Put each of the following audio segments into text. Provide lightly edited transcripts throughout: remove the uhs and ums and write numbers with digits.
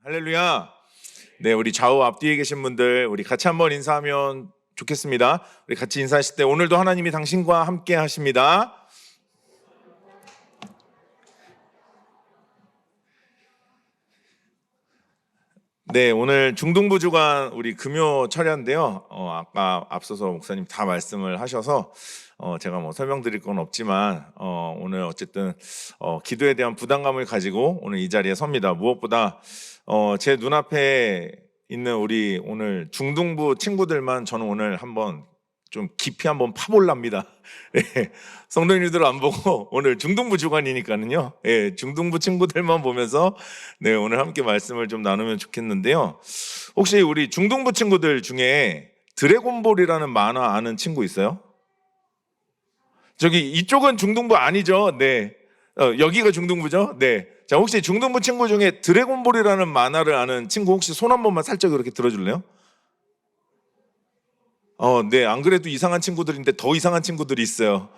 할렐루야. 네, 우리 좌우 앞뒤에 계신 분들 우리 같이 한번 인사하면 좋겠습니다. 우리 같이 인사하실 때 오늘도 하나님이 당신과 함께 하십니다. 네, 오늘 중등부 주간 우리 금요 철야인데요. 아까 앞서서 목사님 다 말씀을 하셔서 제가 뭐 설명드릴 건 없지만 오늘 어쨌든 기도에 대한 부담감을 가지고 오늘 이 자리에 섭니다. 무엇보다 제 눈앞에 있는 우리 오늘 중등부 친구들만 저는 오늘 한번 좀 깊이 한번 파볼랍니다. 예, 성도님들 안 보고 오늘 중등부 주간이니까는요. 예, 중등부 친구들만 보면서 네, 오늘 함께 말씀을 좀 나누면 좋겠는데요. 혹시 우리 중등부 친구들 중에 드래곤볼이라는 만화 아는 친구 있어요? 저기 이쪽은 중등부 아니죠? 네. 여기가 중등부죠? 네. 자, 혹시 중등부 친구 중에 드래곤볼이라는 만화를 아는 친구 혹시 손 한 번만 살짝 이렇게 들어줄래요? 네. 안 그래도 이상한 친구들인데 더 이상한 친구들이 있어요.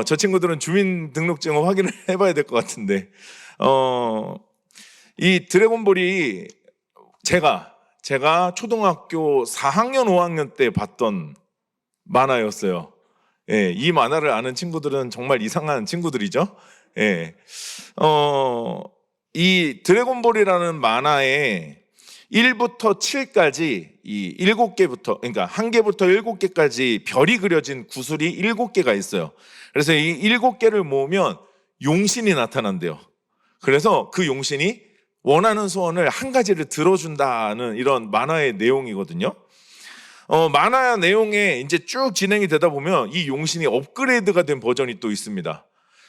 저 친구들은 주민등록증을 확인을 해봐야 될 것 같은데. 이 드래곤볼이 제가 초등학교 4학년, 5학년 때 봤던 만화였어요. 예, 이 만화를 아는 친구들은 정말 이상한 친구들이죠. 예. 이 드래곤볼이라는 만화에 1부터 7까지 이 7개부터 그러니까 1개부터 7개까지 별이 그려진 구슬이 7개가 있어요. 그래서 이 7개를 모으면 용신이 나타난대요. 그래서 그 용신이 원하는 소원을 한 가지를 들어준다는 이런 만화의 내용이거든요. 만화 내용에 이제 쭉 진행이 되다 보면 이 용신이 업그레이드가 된 버전이 또 있습니다.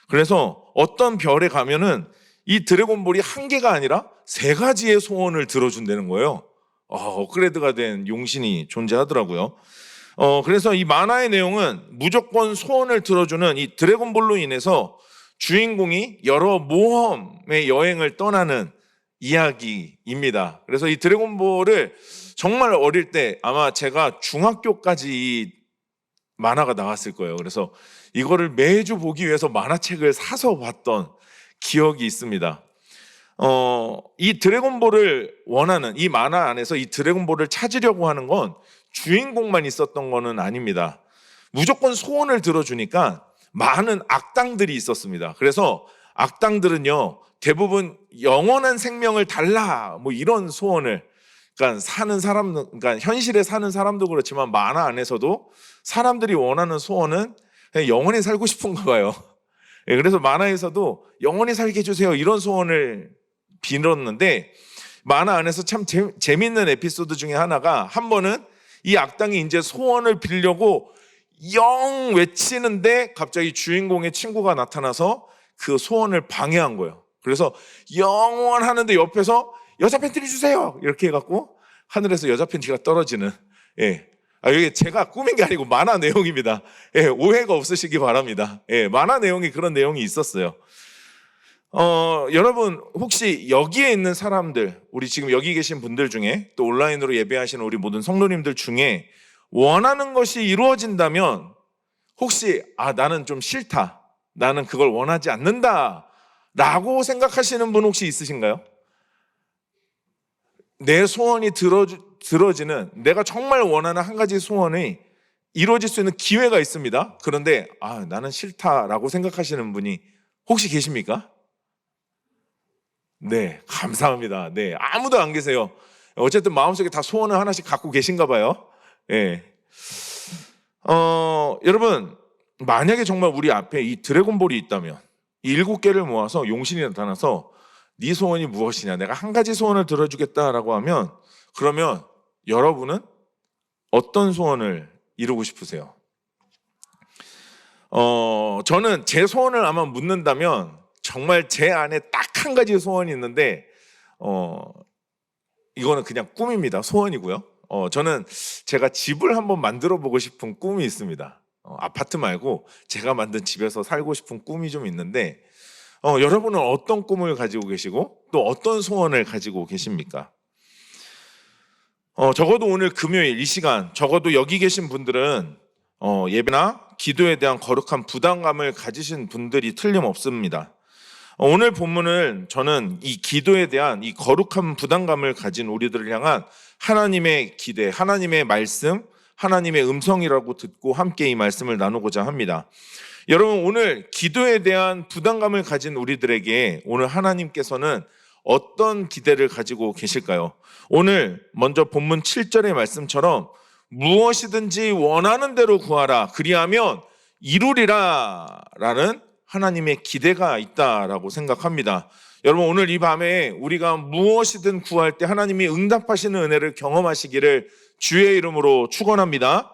그래서 어떤 별에 가면은 이 드래곤볼이 한 개가 아니라 3가지의 소원을 들어준다는 거예요. 업그레이드가 된 용신이 존재하더라고요. 그래서 이 만화의 내용은 무조건 소원을 들어주는 이 드래곤볼로 인해서 주인공이 여러 모험의 여행을 떠나는 이야기입니다. 그래서 이 드래곤볼을 정말 어릴 때 아마 제가 중학교까지 이 만화가 나왔을 거예요. 그래서 이거를 매주 보기 위해서 만화책을 사서 봤던 기억이 있습니다. 이 드래곤볼을 원하는 이 만화 안에서 이 드래곤볼을 찾으려고 하는 건 주인공만 있었던 거는 아닙니다. 무조건 소원을 들어주니까 많은 악당들이 있었습니다. 그래서 악당들은요 대부분 영원한 생명을 달라 뭐 이런 소원을 그러니까 그러니까 현실에 사는 사람도 그렇지만 만화 안에서도 사람들이 원하는 소원은 그냥 영원히 살고 싶은가 봐요. 그래서 만화에서도 영원히 살게 해주세요 이런 소원을 빌었는데 만화 안에서 참 재밌는 에피소드 중에 하나가 한 번은 이 악당이 이제 소원을 빌려고 영 외치는데 갑자기 주인공의 친구가 나타나서 그 소원을 방해한 거예요. 그래서 영원 하는데 옆에서 여자 팬티를 주세요 이렇게 해갖고 하늘에서 여자 팬티가 떨어지는 이게 제가 꾸민 게 아니고 만화 내용입니다. 오해가 없으시기 바랍니다. 만화 내용이 그런 내용이 있었어요. 여러분 혹시 여기에 있는 사람들 우리 지금 여기 계신 분들 중에 또 온라인으로 예배하시는 우리 모든 성도님들 중에 원하는 것이 이루어진다면 혹시 나는 좀 싫다 나는 그걸 원하지 않는다 라고 생각하시는 분 혹시 있으신가요? 내 소원이 들어지는 내가 정말 원하는 한 가지 소원이 이루어질 수 있는 기회가 있습니다. 그런데 나는 싫다라고 생각하시는 분이 혹시 계십니까? 네, 감사합니다. 네, 아무도 안 계세요. 어쨌든 마음속에 다 소원을 하나씩 갖고 계신가 봐요. 여러분 만약에 정말 우리 앞에 이 드래곤볼이 있다면 이 7개를 모아서 용신이 나타나서 네 소원이 무엇이냐 내가 한 가지 소원을 들어주겠다라고 하면 그러면 여러분은 어떤 소원을 이루고 싶으세요? 저는 제 소원을 아마 묻는다면 정말 제 안에 딱 한 가지 소원이 있는데 이거는 그냥 꿈입니다. 소원이고요. 저는 제가 집을 한번 만들어 보고 싶은 꿈이 있습니다. 아파트 말고 제가 만든 집에서 살고 싶은 꿈이 좀 있는데 여러분은 어떤 꿈을 가지고 계시고 또 어떤 소원을 가지고 계십니까? 적어도 오늘 금요일 이 시간 적어도 여기 계신 분들은 예배나 기도에 대한 거룩한 부담감을 가지신 분들이 틀림없습니다. 오늘 본문은 저는 이 기도에 대한 이 거룩한 부담감을 가진 우리들을 향한 하나님의 기대, 하나님의 말씀, 하나님의 음성이라고 듣고 함께 이 말씀을 나누고자 합니다. 여러분, 오늘 기도에 대한 부담감을 가진 우리들에게 오늘 하나님께서는 어떤 기대를 가지고 계실까요? 오늘 먼저 본문 7절의 말씀처럼 무엇이든지 원하는 대로 구하라 그리하면 이루리라 라는 하나님의 기대가 있다라고 생각합니다. 여러분, 오늘 이 밤에 우리가 무엇이든 구할 때 하나님이 응답하시는 은혜를 경험하시기를 주의 이름으로 축원합니다.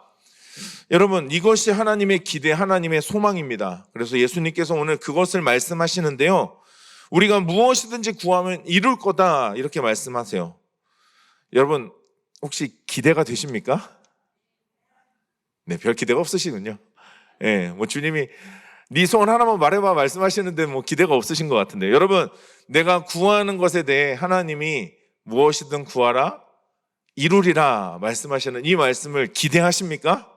여러분, 이것이 하나님의 기대, 하나님의 소망입니다. 그래서 예수님께서 오늘 그것을 말씀하시는데요, 우리가 무엇이든지 구하면 이룰 거다 이렇게 말씀하세요. 여러분, 혹시 기대가 되십니까? 네, 별 기대가 없으시군요. 네, 주님이 네 소원 하나만 말해봐 말씀하시는데 기대가 없으신 것 같은데, 여러분, 내가 구하는 것에 대해 하나님이 무엇이든 구하라 이루리라 말씀하시는 이 말씀을 기대하십니까?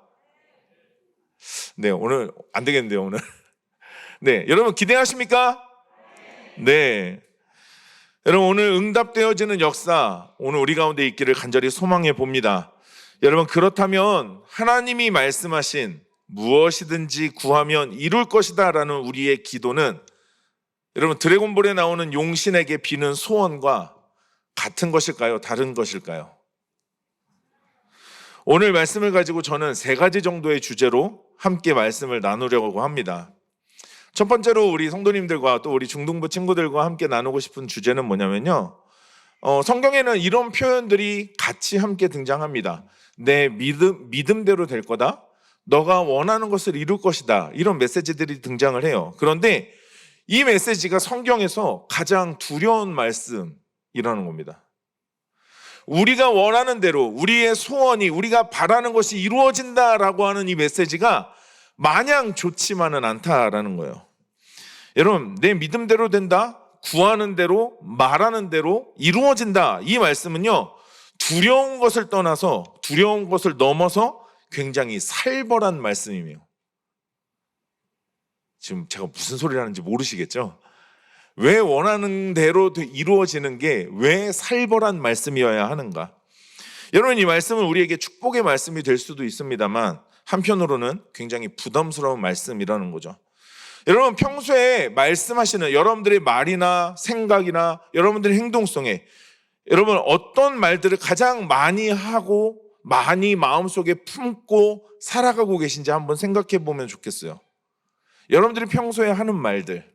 네, 오늘 안 되겠는데요, 오늘. 네, 여러분 기대하십니까? 네. 여러분, 오늘 응답되어지는 역사 오늘 우리 가운데 있기를 간절히 소망해 봅니다. 여러분, 그렇다면 하나님이 말씀하신 무엇이든지 구하면 이룰 것이다 라는 우리의 기도는 여러분, 드래곤볼에 나오는 용신에게 비는 소원과 같은 것일까요? 다른 것일까요? 오늘 말씀을 가지고 저는 3가지 정도의 주제로 함께 말씀을 나누려고 합니다. 첫 번째로 우리 성도님들과 또 우리 중등부 친구들과 함께 나누고 싶은 주제는 뭐냐면요, 성경에는 이런 표현들이 같이 함께 등장합니다. 내 믿음대로 될 거다, 너가 원하는 것을 이룰 것이다, 이런 메시지들이 등장을 해요. 그런데 이 메시지가 성경에서 가장 두려운 말씀이라는 겁니다. 우리가 원하는 대로 우리의 소원이, 우리가 바라는 것이 이루어진다라고 하는 이 메시지가 마냥 좋지만은 않다라는 거예요. 여러분, 내 믿음대로 된다, 구하는 대로, 말하는 대로 이루어진다, 이 말씀은요, 두려운 것을 떠나서, 두려운 것을 넘어서 굉장히 살벌한 말씀이에요. 지금 제가 무슨 소리를 하는지 모르시겠죠? 왜 원하는 대로 이루어지는 게 왜 살벌한 말씀이어야 하는가? 여러분, 이 말씀은 우리에게 축복의 말씀이 될 수도 있습니다만 한편으로는 굉장히 부담스러운 말씀이라는 거죠. 여러분, 평소에 말씀하시는 여러분들의 말이나 생각이나 여러분들의 행동 속에 여러분 어떤 말들을 가장 많이 하고 많이 마음속에 품고 살아가고 계신지 한번 생각해 보면 좋겠어요. 여러분들이 평소에 하는 말들,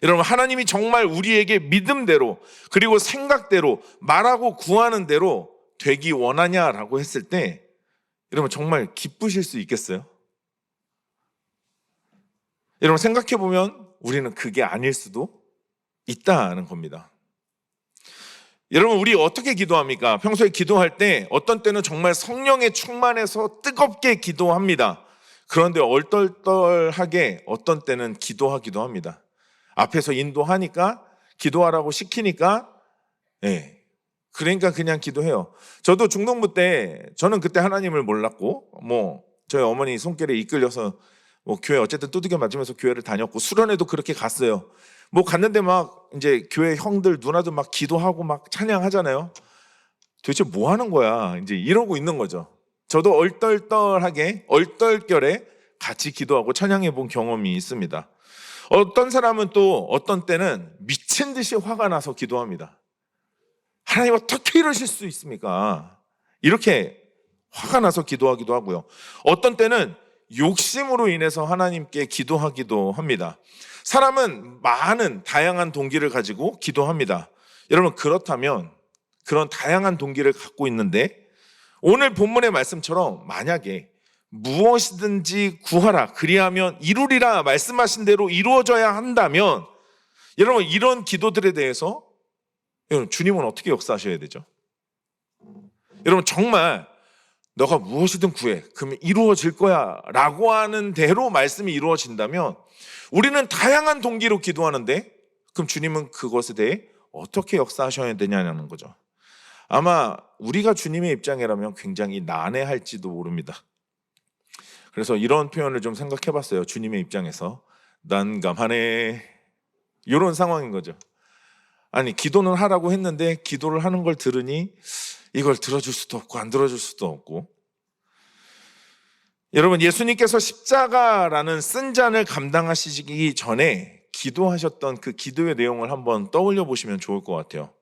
여러분, 하나님이 정말 우리에게 믿음대로 그리고 생각대로 말하고 구하는 대로 되기 원하냐라고 했을 때 여러분 정말 기쁘실 수 있겠어요? 여러분, 생각해 보면 우리는 그게 아닐 수도 있다는 겁니다. 여러분, 우리 어떻게 기도합니까? 평소에 기도할 때 어떤 때는 정말 성령에 충만해서 뜨겁게 기도합니다. 그런데 얼떨떨하게 어떤 때는 기도하기도 합니다. 앞에서 인도하니까, 기도하라고 시키니까, 그러니까 그냥 기도해요. 저도 중동부 때, 저는 그때 하나님을 몰랐고, 저희 어머니 손길에 이끌려서 교회 어쨌든 두들겨 맞으면서 교회를 다녔고, 수련회도 그렇게 갔어요. 갔는데 이제 교회 형들, 누나들 기도하고 찬양하잖아요. 도대체 뭐 하는 거야? 이제 이러고 있는 거죠. 저도 얼떨떨하게, 얼떨결에 같이 기도하고 찬양해 본 경험이 있습니다. 어떤 사람은 또 어떤 때는 미친 듯이 화가 나서 기도합니다. 하나님, 어떻게 이러실 수 있습니까? 이렇게 화가 나서 기도하기도 하고요. 어떤 때는 욕심으로 인해서 하나님께 기도하기도 합니다. 사람은 많은 다양한 동기를 가지고 기도합니다. 여러분, 그렇다면 그런 다양한 동기를 갖고 있는데 오늘 본문의 말씀처럼 만약에 무엇이든지 구하라 그리하면 이루리라 말씀하신 대로 이루어져야 한다면 여러분, 이런 기도들에 대해서 여러분, 주님은 어떻게 역사하셔야 되죠? 여러분, 정말 너가 무엇이든 구해 그러면 이루어질 거야 라고 하는 대로 말씀이 이루어진다면 우리는 다양한 동기로 기도하는데 그럼 주님은 그것에 대해 어떻게 역사하셔야 되냐는 거죠. 아마 우리가 주님의 입장이라면 굉장히 난해할지도 모릅니다. 그래서 이런 표현을 좀 생각해 봤어요. 주님의 입장에서 난감하네. 이런 상황인 거죠. 아니, 기도는 하라고 했는데 기도를 하는 걸 들으니 이걸 들어줄 수도 없고 안 들어줄 수도 없고. 여러분, 예수님께서 십자가라는 쓴 잔을 감당하시기 전에 기도하셨던 그 기도의 내용을 한번 떠올려 보시면 좋을 것 같아요.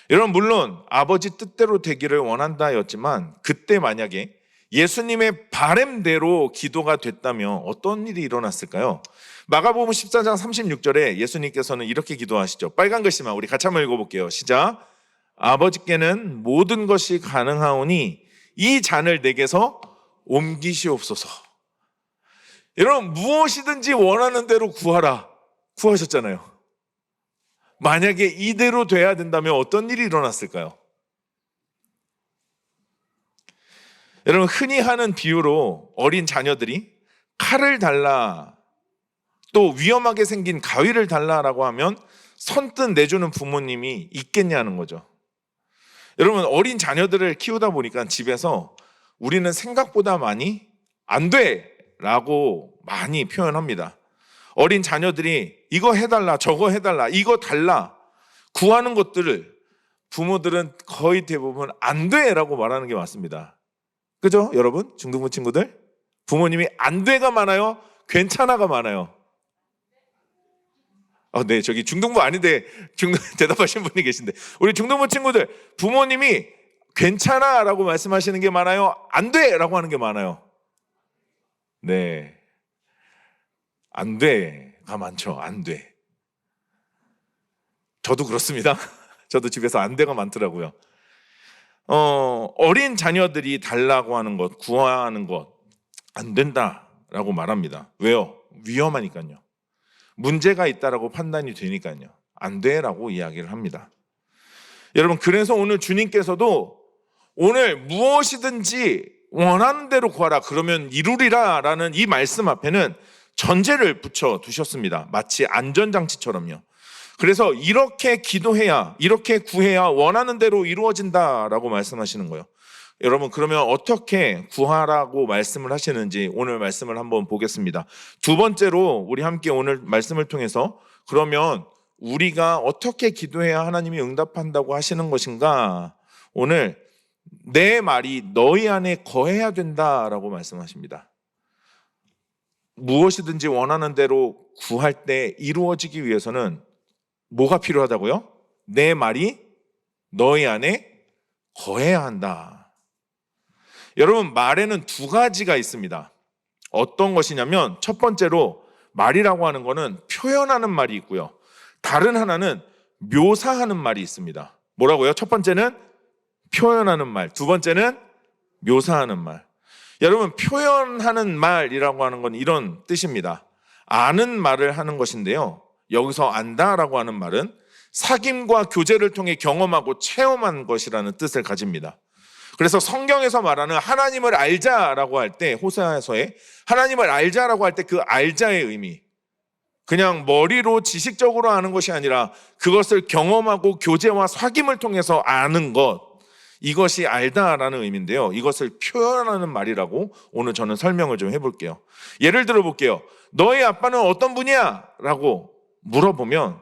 여러분, 물론 아버지 뜻대로 되기를 원한다였지만 그때 만약에 예수님의 바램대로 기도가 됐다면 어떤 일이 일어났을까요? 마가복음 14장 36절에 예수님께서는 이렇게 기도하시죠. 빨간 글씨만 우리 같이 한번 읽어볼게요. 시작. 아버지께는 모든 것이 가능하오니 이 잔을 내게서 옮기시옵소서. 여러분, 무엇이든지 원하는 대로 구하라 구하셨잖아요. 만약에 이대로 돼야 된다면 어떤 일이 일어났을까요? 여러분, 흔히 하는 비유로 어린 자녀들이 칼을 달라, 또 위험하게 생긴 가위를 달라라고 하면 선뜻 내주는 부모님이 있겠냐는 거죠. 여러분, 어린 자녀들을 키우다 보니까 집에서 우리는 생각보다 많이 안 돼 라고 많이 표현합니다. 어린 자녀들이 이거 해달라, 저거 해달라, 이거 달라 구하는 것들을 부모들은 거의 대부분 안 돼 라고 말하는 게 맞습니다. 그죠? 여러분, 중등부 친구들, 부모님이 안 돼가 많아요? 괜찮아가 많아요? 네, 저기 중등부 아닌데 대답하신 분이 계신데, 우리 중등부 친구들, 부모님이 괜찮아 라고 말씀하시는 게 많아요? 안 돼 라고 하는 게 많아요? 네, 안 돼가 많죠. 안 돼. 저도 그렇습니다. 저도 집에서 안 돼가 많더라고요. 어린 자녀들이 달라고 하는 것, 구하는 것 안 된다라고 말합니다. 왜요? 위험하니까요. 문제가 있다라고 판단이 되니까요. 안 돼라고 이야기를 합니다. 여러분, 그래서 오늘 주님께서도 오늘 무엇이든지 원하는 대로 구하라 그러면 이루리라 라는 이 말씀 앞에는 전제를 붙여 두셨습니다. 마치 안전장치처럼요. 그래서 이렇게 기도해야, 이렇게 구해야 원하는 대로 이루어진다라고 말씀하시는 거예요. 여러분, 그러면 어떻게 구하라고 말씀을 하시는지 오늘 말씀을 한번 보겠습니다. 두 번째로 우리 함께 오늘 말씀을 통해서 그러면 우리가 어떻게 기도해야 하나님이 응답한다고 하시는 것인가? 오늘 내 말이 너희 안에 거해야 된다라고 말씀하십니다. 무엇이든지 원하는 대로 구할 때 이루어지기 위해서는 뭐가 필요하다고요? 내 말이 너희 안에 거해야 한다. 여러분, 말에는 두 가지가 있습니다. 어떤 것이냐면 첫 번째로 말이라고 하는 거는 표현하는 말이 있고요. 다른 하나는 묘사하는 말이 있습니다. 뭐라고요? 첫 번째는 표현하는 말, 두 번째는 묘사하는 말. 여러분, 표현하는 말이라고 하는 건 이런 뜻입니다. 아는 말을 하는 것인데요. 여기서 안다라고 하는 말은 사귐과 교제를 통해 경험하고 체험한 것이라는 뜻을 가집니다. 그래서 성경에서 말하는 하나님을 알자라고 할 때, 호세아서에 하나님을 알자라고 할 때 그 알자의 의미, 그냥 머리로 지식적으로 아는 것이 아니라 그것을 경험하고 교제와 사귐을 통해서 아는 것, 이것이 알다라는 의미인데요. 이것을 표현하는 말이라고 오늘 저는 설명을 좀 해볼게요. 예를 들어 볼게요. 너희 아빠는 어떤 분이야? 라고 물어보면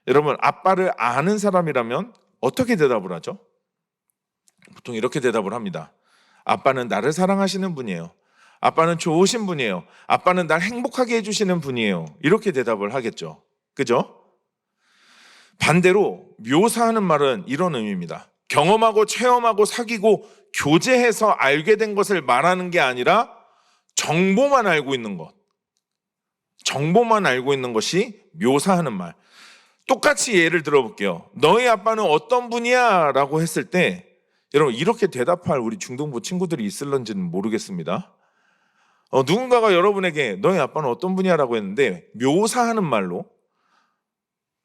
여러분, 아빠를 아는 사람이라면 어떻게 대답을 하죠? 보통 이렇게 대답을 합니다. 아빠는 나를 사랑하시는 분이에요. 아빠는 좋으신 분이에요. 아빠는 날 행복하게 해주시는 분이에요. 이렇게 대답을 하겠죠. 그죠? 반대로 묘사하는 말은 이런 의미입니다. 경험하고 체험하고 사귀고 교제해서 알게 된 것을 말하는 게 아니라 정보만 알고 있는 것. 정보만 알고 있는 것이 묘사하는 말. 똑같이 예를 들어볼게요. 너희 아빠는 어떤 분이야? 라고 했을 때 여러분, 이렇게 대답할 우리 중등부 친구들이 있을런지는 모르겠습니다. 누군가가 여러분에게 너희 아빠는 어떤 분이야? 라고 했는데 묘사하는 말로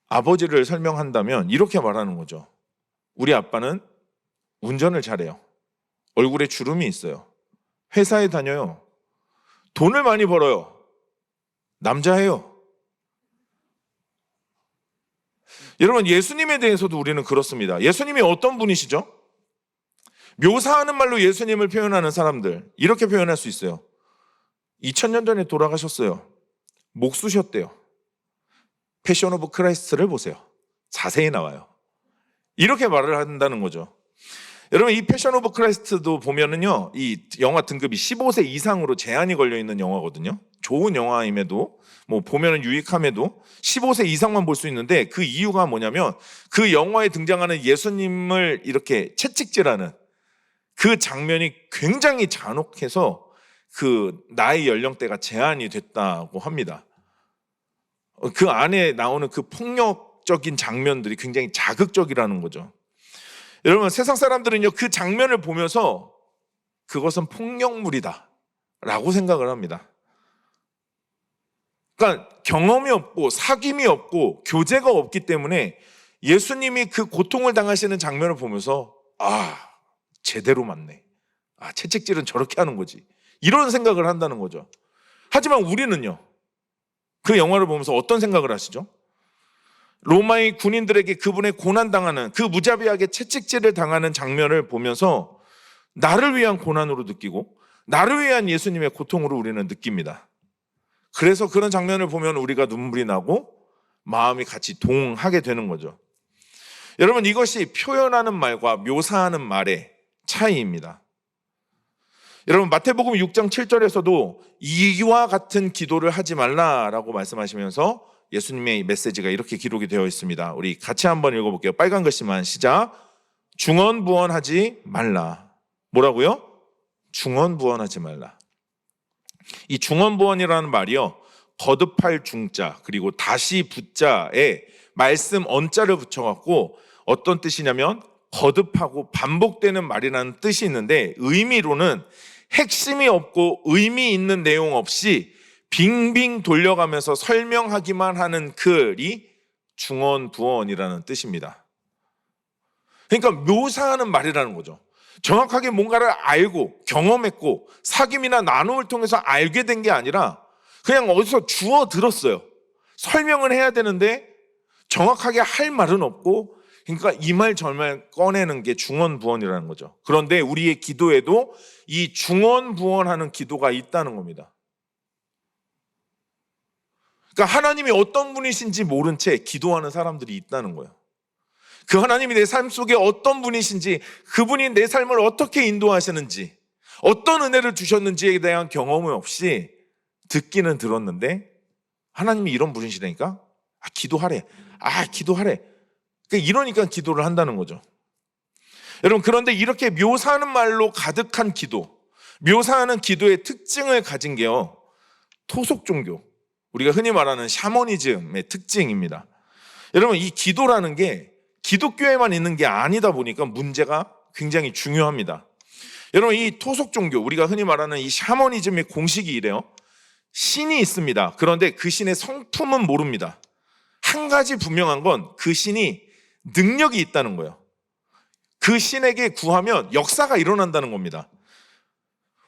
아버지를 설명한다면 이렇게 말하는 거죠. 우리 아빠는 운전을 잘해요. 얼굴에 주름이 있어요. 회사에 다녀요. 돈을 많이 벌어요. 남자예요. 여러분, 예수님에 대해서도 우리는 그렇습니다. 예수님이 어떤 분이시죠? 묘사하는 말로 예수님을 표현하는 사람들, 이렇게 표현할 수 있어요. 2000년 전에 돌아가셨어요. 목 쑤셨대요. 패션 오브 크라이스트를 보세요. 자세히 나와요. 이렇게 말을 한다는 거죠. 여러분, 이 패션 오브 크라이스트도 보면은요, 이 영화 등급이 15세 이상으로 제한이 걸려 있는 영화거든요. 좋은 영화임에도, 뭐 보면은 유익함에도 15세 이상만 볼 수 있는데, 그 이유가 뭐냐면 그 영화에 등장하는 예수님을 이렇게 채찍질하는 그 장면이 굉장히 잔혹해서 그 나이 연령대가 제한이 됐다고 합니다. 그 안에 나오는 그 폭력적인 장면들이 굉장히 자극적이라는 거죠. 여러분, 세상 사람들은요, 그 장면을 보면서 그것은 폭력물이다 라고 생각을 합니다. 그러니까 경험이 없고 사귐이 없고 교제가 없기 때문에 예수님이 그 고통을 당하시는 장면을 보면서 제대로 맞네. 채찍질은 저렇게 하는 거지. 이런 생각을 한다는 거죠. 하지만 우리는요, 그 영화를 보면서 어떤 생각을 하시죠? 로마의 군인들에게 그분의 고난당하는, 그 무자비하게 채찍질을 당하는 장면을 보면서 나를 위한 고난으로 느끼고 나를 위한 예수님의 고통으로 우리는 느낍니다. 그래서 그런 장면을 보면 우리가 눈물이 나고 마음이 같이 동하게 되는 거죠. 여러분, 이것이 표현하는 말과 묘사하는 말의 차이입니다. 여러분, 마태복음 6장 7절에서도 이와 같은 기도를 하지 말라라고 말씀하시면서 예수님의 메시지가 이렇게 기록이 되어 있습니다. 우리 같이 한번 읽어볼게요. 빨간 글씨만 시작. 중언부언하지 말라. 뭐라고요? 중언부언하지 말라. 이 중언부언이라는 말이요, 거듭할 중자 그리고 다시 붓자에 말씀 언자를 붙여갖고 어떤 뜻이냐면 거듭하고 반복되는 말이라는 뜻이 있는데, 의미로는 핵심이 없고 의미 있는 내용 없이 빙빙 돌려가면서 설명하기만 하는 글이 중언부언이라는 뜻입니다. 그러니까 묘사하는 말이라는 거죠. 정확하게 뭔가를 알고 경험했고 사귐이나 나눔을 통해서 알게 된 게 아니라 그냥 어디서 주워 들었어요. 설명을 해야 되는데 정확하게 할 말은 없고, 그러니까 이 말 저 말 꺼내는 게 중언부언이라는 거죠. 그런데 우리의 기도에도 이 중언부언하는 기도가 있다는 겁니다. 그러니까 하나님이 어떤 분이신지 모른 채 기도하는 사람들이 있다는 거예요. 그 하나님이 내 삶 속에 어떤 분이신지, 그분이 내 삶을 어떻게 인도하시는지, 어떤 은혜를 주셨는지에 대한 경험이 없이 듣기는 들었는데 하나님이 이런 분이시라니까 기도하래. 기도하래. 이러니까 기도를 한다는 거죠. 여러분, 그런데 이렇게 묘사하는 말로 가득한 기도, 묘사하는 기도의 특징을 가진 게요, 토속 종교, 우리가 흔히 말하는 샤머니즘의 특징입니다. 여러분, 이 기도라는 게 기독교에만 있는 게 아니다 보니까 문제가 굉장히 중요합니다. 여러분, 이 토속 종교, 우리가 흔히 말하는 이 샤머니즘의 공식이 이래요. 신이 있습니다. 그런데 그 신의 성품은 모릅니다. 한 가지 분명한 건 그 신이 능력이 있다는 거예요. 그 신에게 구하면 역사가 일어난다는 겁니다.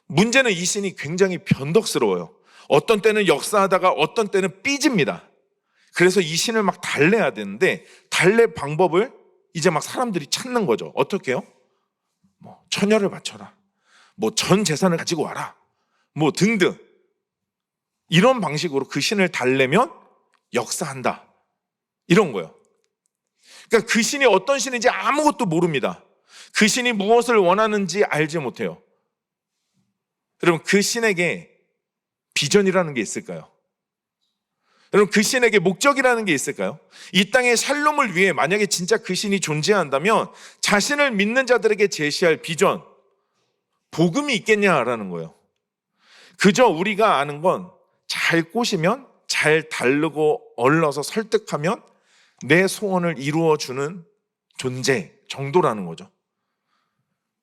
문제는 이 신이 굉장히 변덕스러워요. 어떤 때는 역사하다가 어떤 때는 삐집니다. 그래서 이 신을 막 달래야 되는데 달랠 방법을 이제 막 사람들이 찾는 거죠. 어떻게 해요? 처녀를 바쳐라. 전 재산을 가지고 와라. 등등. 이런 방식으로 그 신을 달래면 역사한다. 이런 거예요. 그러니까 그 신이 어떤 신인지 아무것도 모릅니다. 그 신이 무엇을 원하는지 알지 못해요. 여러분, 그 신에게 비전이라는 게 있을까요? 여러분, 그 신에게 목적이라는 게 있을까요? 이 땅의 샬롬을 위해 만약에 진짜 그 신이 존재한다면 자신을 믿는 자들에게 제시할 비전, 복음이 있겠냐라는 거예요. 그저 우리가 아는 건 잘 꼬시면, 잘 다루고 얼러서 설득하면 내 소원을 이루어주는 존재 정도라는 거죠.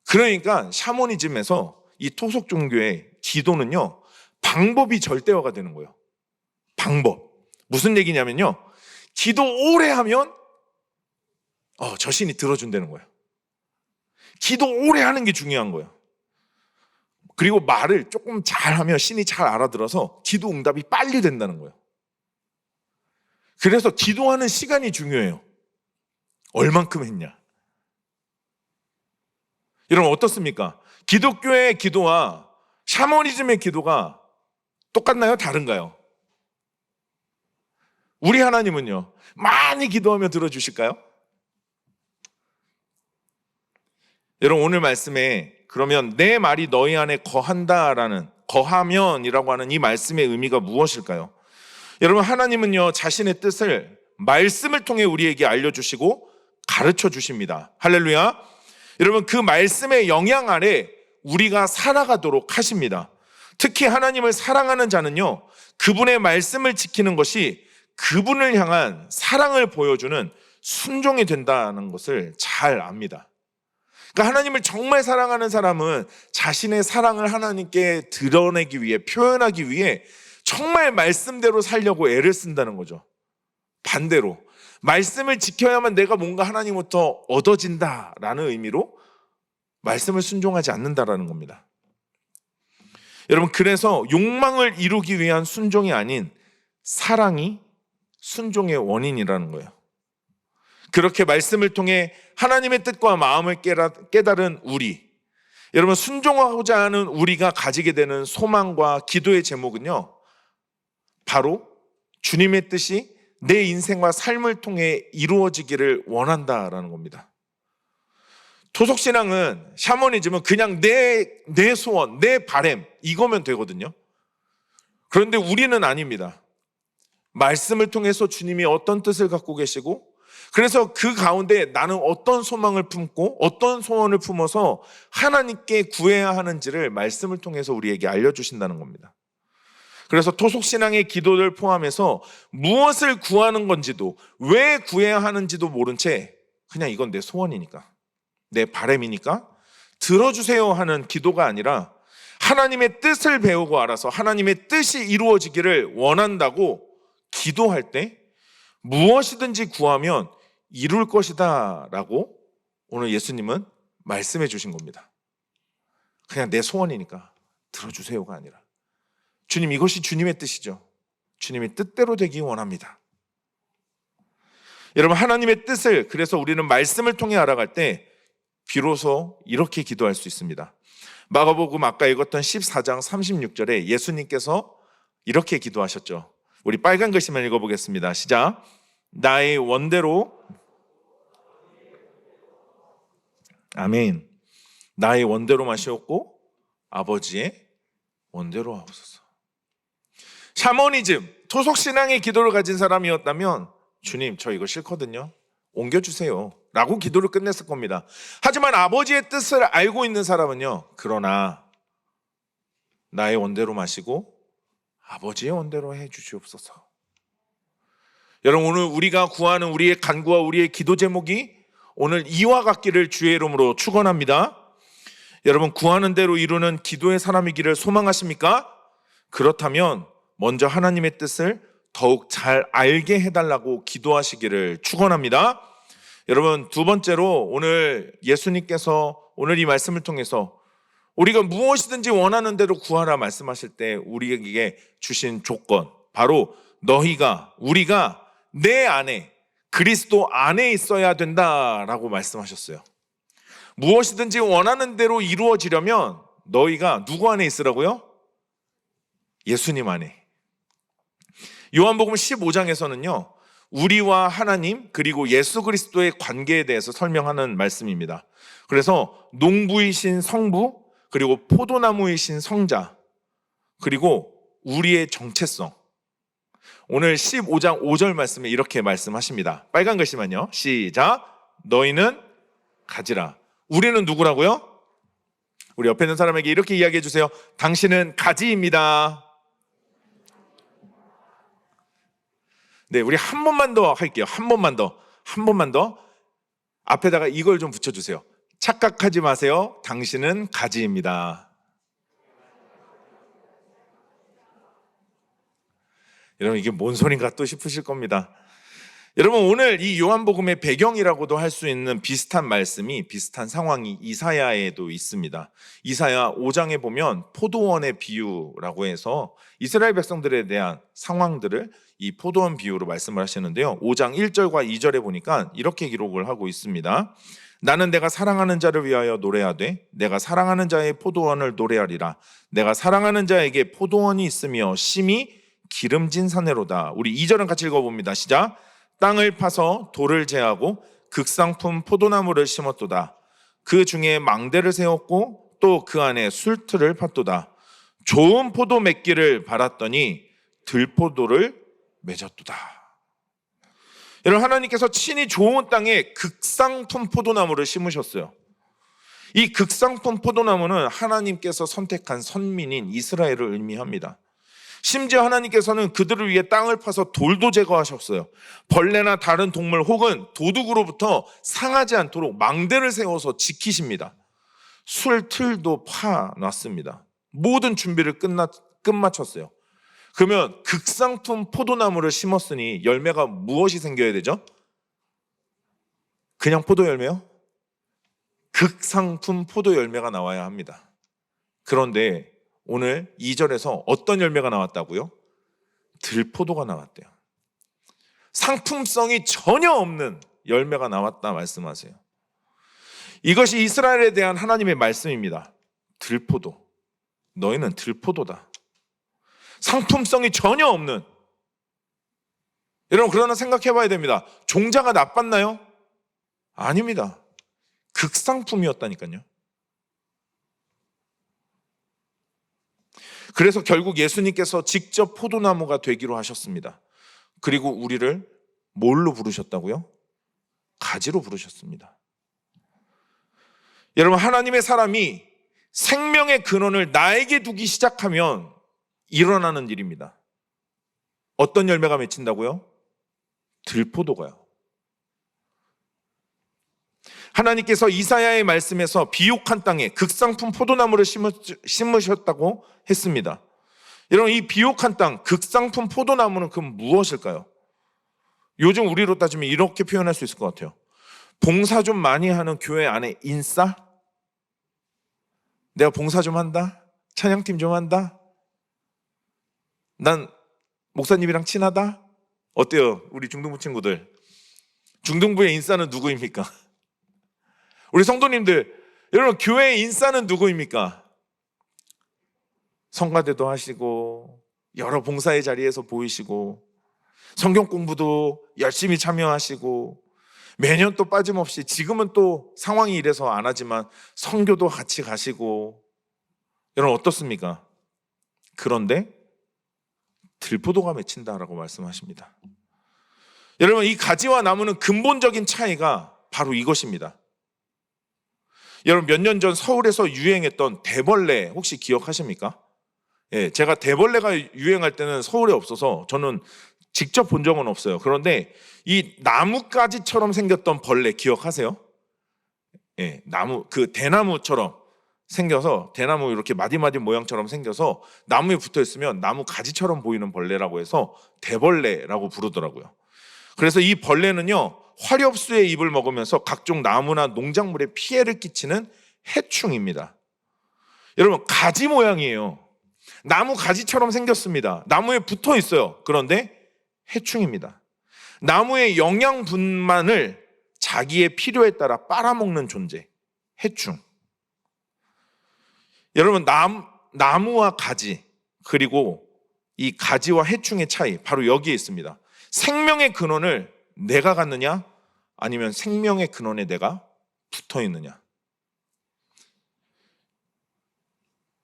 그러니까 샤머니즘에서 이 토속 종교의 기도는요, 방법이 절대화가 되는 거예요. 방법. 무슨 얘기냐면요, 기도 오래 하면 저 신이 들어준다는 거예요. 기도 오래 하는 게 중요한 거예요. 그리고 말을 조금 잘하면 신이 잘 알아들어서 기도 응답이 빨리 된다는 거예요. 그래서 기도하는 시간이 중요해요. 얼만큼 했냐. 여러분, 어떻습니까? 기독교의 기도와 샤머니즘의 기도가 똑같나요? 다른가요? 우리 하나님은요, 많이 기도하면 들어주실까요? 여러분, 오늘 말씀에 그러면 내 말이 너희 안에 거하면이라고 하는 이 말씀의 의미가 무엇일까요? 여러분, 하나님은요, 자신의 뜻을 말씀을 통해 우리에게 알려주시고 가르쳐 주십니다. 할렐루야. 여러분, 그 말씀의 영향 아래 우리가 살아가도록 하십니다. 특히 하나님을 사랑하는 자는요, 그분의 말씀을 지키는 것이 그분을 향한 사랑을 보여주는 순종이 된다는 것을 잘 압니다. 그러니까 하나님을 정말 사랑하는 사람은 자신의 사랑을 하나님께 드러내기 위해, 표현하기 위해 정말 말씀대로 살려고 애를 쓴다는 거죠. 반대로 말씀을 지켜야만 내가 뭔가 하나님부터 얻어진다라는 의미로 말씀을 순종하지 않는다라는 겁니다. 여러분, 그래서 욕망을 이루기 위한 순종이 아닌 사랑이 순종의 원인이라는 거예요. 그렇게 말씀을 통해 하나님의 뜻과 마음을 깨달은 우리, 여러분, 순종하고자 하는 우리가 가지게 되는 소망과 기도의 제목은요, 바로 주님의 뜻이 내 인생과 삶을 통해 이루어지기를 원한다라는 겁니다. 토속신앙은, 샤머니즘은 그냥 내 소원, 내 바램, 이거면 되거든요. 그런데 우리는 아닙니다. 말씀을 통해서 주님이 어떤 뜻을 갖고 계시고, 그래서 그 가운데 나는 어떤 소망을 품고 어떤 소원을 품어서 하나님께 구해야 하는지를 말씀을 통해서 우리에게 알려주신다는 겁니다. 그래서 토속신앙의 기도를 포함해서 무엇을 구하는 건지도, 왜 구해야 하는지도 모른 채 그냥 이건 내 소원이니까, 내 바람이니까 들어주세요 하는 기도가 아니라 하나님의 뜻을 배우고 알아서 하나님의 뜻이 이루어지기를 원한다고 기도할 때 무엇이든지 구하면 이룰 것이다 라고 오늘 예수님은 말씀해 주신 겁니다. 그냥 내 소원이니까 들어주세요가 아니라, 주님, 이것이 주님의 뜻이죠. 주님의 뜻대로 되기 원합니다. 여러분, 하나님의 뜻을 그래서 우리는 말씀을 통해 알아갈 때 비로소 이렇게 기도할 수 있습니다. 마가복음 아까 읽었던 14장 36절에 예수님께서 이렇게 기도하셨죠. 우리 빨간 글씨만 읽어보겠습니다. 시작. 나의 원대로, 아멘. 나의 원대로 마시옵고 아버지의 원대로 하옵소서. 샤머니즘, 토속신앙의 기도를 가진 사람이었다면 주님, 저 이거 싫거든요, 옮겨주세요 라고 기도를 끝냈을 겁니다. 하지만 아버지의 뜻을 알고 있는 사람은요, 그러나 나의 원대로 마시고 아버지의 원대로 해주시옵소서. 여러분, 오늘 우리가 구하는 우리의 간구와 우리의 기도 제목이 오늘 이와 같기를 주의 이름으로 축원합니다. 여러분, 구하는 대로 이루는 기도의 사람이기를 소망하십니까? 그렇다면 먼저 하나님의 뜻을 더욱 잘 알게 해달라고 기도하시기를 축원합니다. 여러분, 두 번째로 오늘 예수님께서 오늘 이 말씀을 통해서 우리가 무엇이든지 원하는 대로 구하라 말씀하실 때 우리에게 주신 조건, 바로 우리가 내 안에, 그리스도 안에 있어야 된다라고 말씀하셨어요. 무엇이든지 원하는 대로 이루어지려면 너희가 누구 안에 있으라고요? 예수님 안에. 요한복음 15장에서는요, 우리와 하나님 그리고 예수 그리스도의 관계에 대해서 설명하는 말씀입니다. 그래서 농부이신 성부, 그리고 포도나무이신 성자, 그리고 우리의 정체성, 오늘 15장 5절 말씀에 이렇게 말씀하십니다. 빨간 글씨만요. 시작. 너희는 가지라. 우리는 누구라고요? 우리 옆에 있는 사람에게 이렇게 이야기해 주세요. 당신은 가지입니다. 네, 우리 한 번만 더 할게요. 한 번만 더. 앞에다가 이걸 좀 붙여주세요. 착각하지 마세요. 당신은 가지입니다. 여러분, 이게 뭔 소린가 또 싶으실 겁니다. 여러분, 오늘 이 요한복음의 배경이라고도 할 수 있는 비슷한 말씀이, 비슷한 상황이 이사야에도 있습니다. 이사야 5장에 보면 포도원의 비유라고 해서 이스라엘 백성들에 대한 상황들을 이 포도원 비유로 말씀을 하시는데요, 5장 1절과 2절에 보니까 이렇게 기록을 하고 있습니다. 나는 내가 사랑하는 자를 위하여 노래하되 내가 사랑하는 자의 포도원을 노래하리라. 내가 사랑하는 자에게 포도원이 있으며 심히 기름진 사내로다. 우리 2절은 같이 읽어봅니다. 시작. 땅을 파서 돌을 제하고 극상품 포도나무를 심었도다. 그 중에 망대를 세웠고 또 그 안에 술틀을 팠도다. 좋은 포도 맺기를 바랐더니 들포도를 맺었도다. 여러분, 하나님께서 친히 좋은 땅에 극상품 포도나무를 심으셨어요. 이 극상품 포도나무는 하나님께서 선택한 선민인 이스라엘을 의미합니다. 심지어 하나님께서는 그들을 위해 땅을 파서 돌도 제거하셨어요. 벌레나 다른 동물 혹은 도둑으로부터 상하지 않도록 망대를 세워서 지키십니다. 술틀도 파놨습니다. 모든 준비를 끝마쳤어요. 그러면 극상품 포도나무를 심었으니 열매가 무엇이 생겨야 되죠? 그냥 포도 열매요? 극상품 포도 열매가 나와야 합니다. 그런데 오늘 2절에서 어떤 열매가 나왔다고요? 들포도가 나왔대요. 상품성이 전혀 없는 열매가 나왔다 말씀하세요. 이것이 이스라엘에 대한 하나님의 말씀입니다. 들포도, 너희는 들포도다. 상품성이 전혀 없는. 여러분, 그러나 생각해 봐야 됩니다. 종자가 나빴나요? 아닙니다. 극상품이었다니까요. 그래서 결국 예수님께서 직접 포도나무가 되기로 하셨습니다. 그리고 우리를 뭘로 부르셨다고요? 가지로 부르셨습니다. 여러분, 하나님의 사람이 생명의 근원을 나에게 두기 시작하면 일어나는 일입니다. 어떤 열매가 맺힌다고요? 들포도가요. 하나님께서 이사야의 말씀에서 비옥한 땅에 극상품 포도나무를 심으셨다고 했습니다. 여러분, 이 비옥한 땅, 극상품 포도나무는 그럼 무엇일까요? 요즘 우리로 따지면 이렇게 표현할 수 있을 것 같아요. 봉사 좀 많이 하는 교회 안에 인싸? 내가 봉사 좀 한다? 찬양팀 좀 한다? 난 목사님이랑 친하다? 어때요? 우리 중등부 친구들. 중등부의 인싸는 누구입니까? 우리 성도님들, 여러분, 교회의 인싸는 누구입니까? 성가대도 하시고 여러 봉사의 자리에서 보이시고 성경 공부도 열심히 참여하시고 매년 또 빠짐없이, 지금은 또 상황이 이래서 안 하지만 선교도 같이 가시고. 여러분, 어떻습니까? 그런데 들포도가 맺힌다라고 말씀하십니다. 여러분, 이 가지와 나무는 근본적인 차이가 바로 이것입니다. 여러분, 몇 년 전 서울에서 유행했던 대벌레 혹시 기억하십니까? 예, 제가 대벌레가 유행할 때는 서울에 없어서 저는 직접 본 적은 없어요. 그런데 이 나뭇가지처럼 생겼던 벌레 기억하세요? 예, 그 대나무처럼 생겨서, 대나무 이렇게 마디마디 모양처럼 생겨서 나무에 붙어 있으면 나무 가지처럼 보이는 벌레라고 해서 대벌레라고 부르더라고요. 그래서 이 벌레는요, 화렵수의 잎을 먹으면서 각종 나무나 농작물에 피해를 끼치는 해충입니다. 여러분, 가지 모양이에요. 나무 가지처럼 생겼습니다. 나무에 붙어 있어요. 그런데 해충입니다. 나무의 영양분만을 자기의 필요에 따라 빨아먹는 존재, 해충. 여러분, 나무와 가지, 그리고 이 가지와 해충의 차이, 바로 여기에 있습니다. 생명의 근원을 내가 갖느냐, 아니면 생명의 근원에 내가 붙어 있느냐.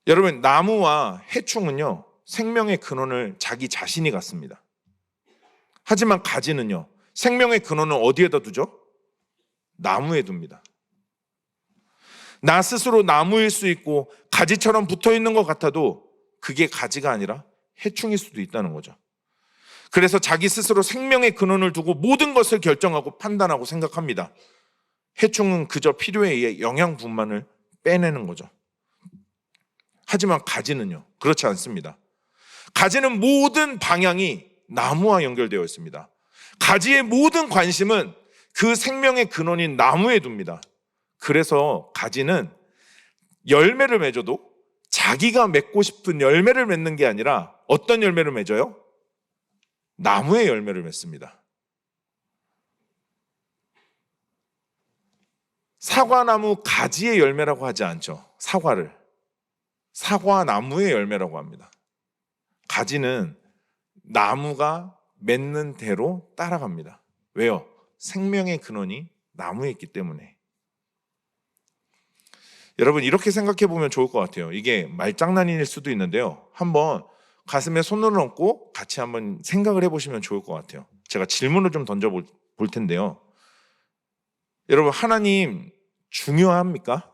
여러분, 나무와 해충은요, 생명의 근원을 자기 자신이 갖습니다. 하지만 가지는요, 생명의 근원을 어디에다 두죠? 나무에 둡니다. 나 스스로 나무일 수 있고 가지처럼 붙어 있는 것 같아도 그게 가지가 아니라 해충일 수도 있다는 거죠. 그래서 자기 스스로 생명의 근원을 두고 모든 것을 결정하고 판단하고 생각합니다. 해충은 그저 필요에 의해 영양분만을 빼내는 거죠. 하지만 가지는요, 그렇지 않습니다. 가지는 모든 방향이 나무와 연결되어 있습니다. 가지의 모든 관심은 그 생명의 근원인 나무에 둡니다. 그래서 가지는 열매를 맺어도 자기가 맺고 싶은 열매를 맺는 게 아니라 어떤 열매를 맺어요? 나무의 열매를 맺습니다. 사과나무 가지의 열매라고 하지 않죠. 사과나무의 열매라고 합니다. 가지는 나무가 맺는 대로 따라갑니다. 왜요? 생명의 근원이 나무에 있기 때문에. 여러분, 이렇게 생각해 보면 좋을 것 같아요. 이게 말장난일 수도 있는데요. 한번 가슴에 손을 얹고 같이 한번 생각을 해보시면 좋을 것 같아요. 제가 질문을 좀 던져볼 텐데요. 여러분, 하나님 중요합니까?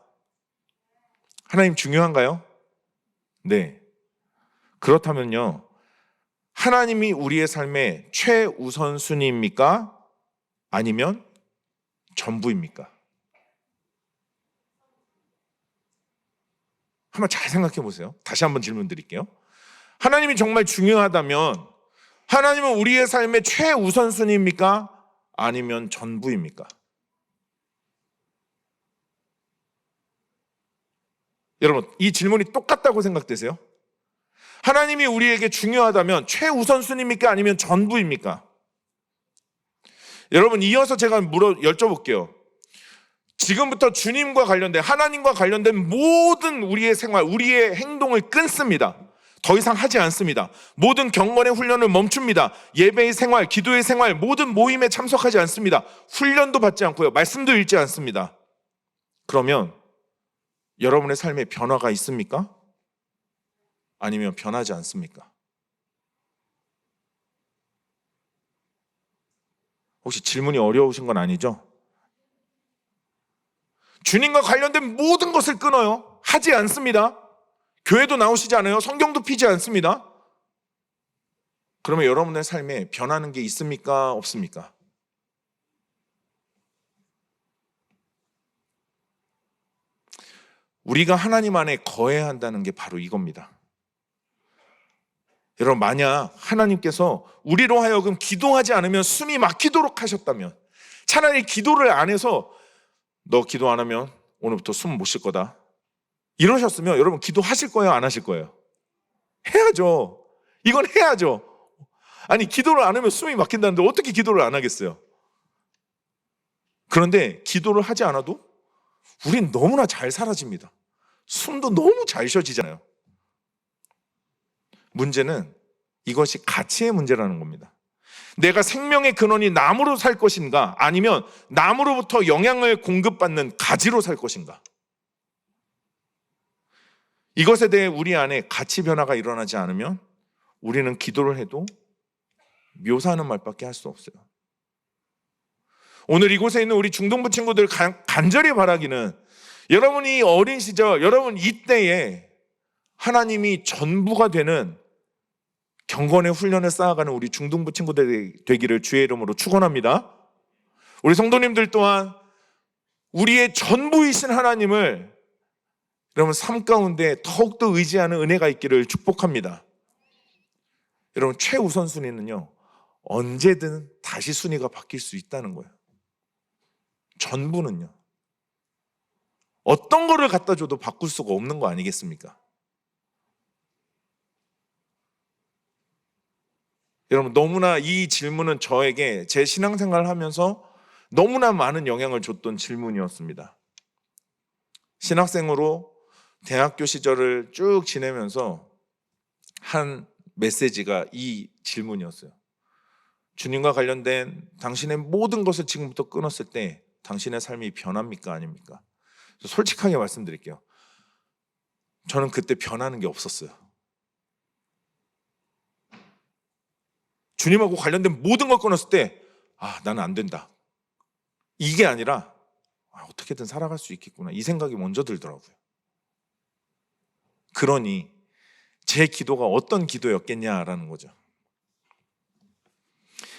하나님 중요한가요? 네. 그렇다면요, 하나님이 우리의 삶의 최우선순위입니까? 아니면 전부입니까? 한번 잘 생각해 보세요. 다시 한번 질문 드릴게요. 하나님이 정말 중요하다면 하나님은 우리의 삶의 최우선순위입니까? 아니면 전부입니까? 여러분, 이 질문이 똑같다고 생각되세요? 하나님이 우리에게 중요하다면 최우선순위입니까? 아니면 전부입니까? 여러분, 이어서 제가 여쭤볼게요. 지금부터 주님과 관련된, 하나님과 관련된 모든 우리의 생활, 우리의 행동을 끊습니다. 더 이상 하지 않습니다. 모든 경건의 훈련을 멈춥니다. 예배의 생활, 기도의 생활, 모든 모임에 참석하지 않습니다. 훈련도 받지 않고요. 말씀도 읽지 않습니다. 그러면 여러분의 삶에 변화가 있습니까? 아니면 변하지 않습니까? 혹시 질문이 어려우신 건 아니죠? 주님과 관련된 모든 것을 끊어요. 하지 않습니다. 교회도 나오시지 않아요. 성경도 피지 않습니다. 그러면 여러분의 삶에 변하는 게 있습니까? 없습니까? 우리가 하나님 안에 거해야 한다는 게 바로 이겁니다. 여러분, 만약 하나님께서 우리로 하여금 기도하지 않으면 숨이 막히도록 하셨다면, 차라리 기도를 안 해서 너 기도 안 하면 오늘부터 숨 못 쉴 거다, 이러셨으면 여러분 기도하실 거예요? 안 하실 거예요? 해야죠. 이건 해야죠. 아니, 기도를 안 하면 숨이 막힌다는데 어떻게 기도를 안 하겠어요? 그런데 기도를 하지 않아도 우린 너무나 잘 사라집니다. 숨도 너무 잘 쉬어지잖아요. 문제는 이것이 가치의 문제라는 겁니다. 내가 생명의 근원이 나무로 살 것인가, 아니면 나무로부터 영향을 공급받는 가지로 살 것인가. 이것에 대해 우리 안에 가치 변화가 일어나지 않으면 우리는 기도를 해도 묘사하는 말밖에 할 수 없어요. 오늘 이곳에 있는 우리 중동부 친구들 간절히 바라기는, 여러분이 어린 시절, 여러분 이때에 하나님이 전부가 되는 경건의 훈련을 쌓아가는 우리 중동부 친구들이 되기를 주의 이름으로 축원합니다. 우리 성도님들 또한 우리의 전부이신 하나님을 여러분 삶 가운데 더욱더 의지하는 은혜가 있기를 축복합니다. 여러분, 최우선순위는요, 언제든 다시 순위가 바뀔 수 있다는 거예요. 전부는요, 어떤 거를 갖다 줘도 바꿀 수가 없는 거 아니겠습니까? 여러분, 너무나 이 질문은 저에게 제 신앙생활을 하면서 너무나 많은 영향을 줬던 질문이었습니다. 신학생으로 대학교 시절을 쭉 지내면서 한 메시지가 이 질문이었어요. 주님과 관련된 당신의 모든 것을 지금부터 끊었을 때 당신의 삶이 변합니까? 아닙니까? 솔직하게 말씀드릴게요. 저는 그때 변하는 게 없었어요. 주님하고 관련된 모든 걸 끊었을 때, 나는 안 된다, 이게 아니라 어떻게든 살아갈 수 있겠구나, 이 생각이 먼저 들더라고요. 그러니 제 기도가 어떤 기도였겠냐라는 거죠.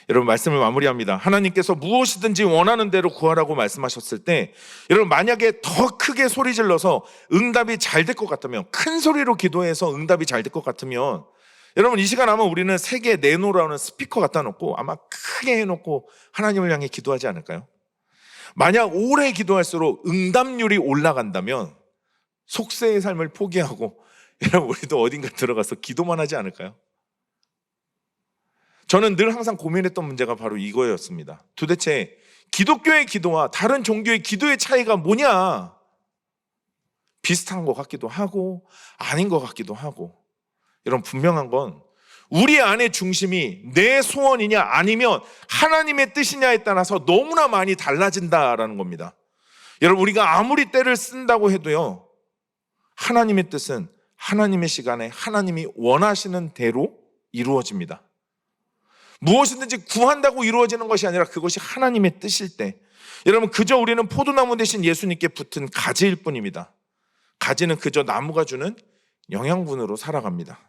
여러분, 말씀을 마무리합니다. 하나님께서 무엇이든지 원하는 대로 구하라고 말씀하셨을 때, 여러분, 만약에 더 크게 소리 질러서 응답이 잘 될 것 같다면, 큰 소리로 기도해서 응답이 잘 될 것 같으면, 여러분, 이 시간 아마 우리는 세계에 내놓으라는 스피커 갖다 놓고 아마 크게 해놓고 하나님을 향해 기도하지 않을까요? 만약 오래 기도할수록 응답률이 올라간다면 속세의 삶을 포기하고 여러분, 우리도 어딘가 들어가서 기도만 하지 않을까요? 저는 늘 항상 고민했던 문제가 바로 이거였습니다. 도대체 기독교의 기도와 다른 종교의 기도의 차이가 뭐냐? 비슷한 것 같기도 하고 아닌 것 같기도 하고. 여러분, 분명한 건 우리 안의 중심이 내 소원이냐 아니면 하나님의 뜻이냐에 따라서 너무나 많이 달라진다라는 겁니다. 여러분, 우리가 아무리 때를 쓴다고 해도요, 하나님의 뜻은 하나님의 시간에 하나님이 원하시는 대로 이루어집니다. 무엇이든지 구한다고 이루어지는 것이 아니라 그것이 하나님의 뜻일 때, 여러분, 그저 우리는 포도나무 대신 예수님께 붙은 가지일 뿐입니다. 가지는 그저 나무가 주는 영양분으로 살아갑니다.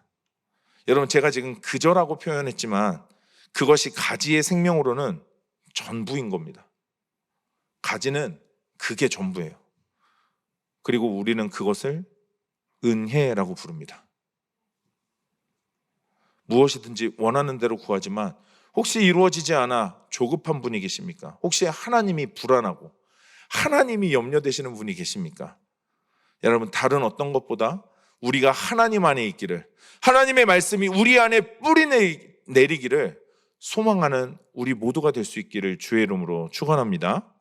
여러분, 제가 지금 그저라고 표현했지만 그것이 가지의 생명으로는 전부인 겁니다. 가지는 그게 전부예요. 그리고 우리는 그것을 은혜라고 부릅니다. 무엇이든지 원하는 대로 구하지만 혹시 이루어지지 않아 조급한 분이 계십니까? 혹시 하나님이 불안하고 하나님이 염려되시는 분이 계십니까? 여러분, 다른 어떤 것보다 우리가 하나님 안에 있기를, 하나님의 말씀이 우리 안에 뿌리 내리기를 소망하는 우리 모두가 될 수 있기를 주의 이름으로 축원합니다.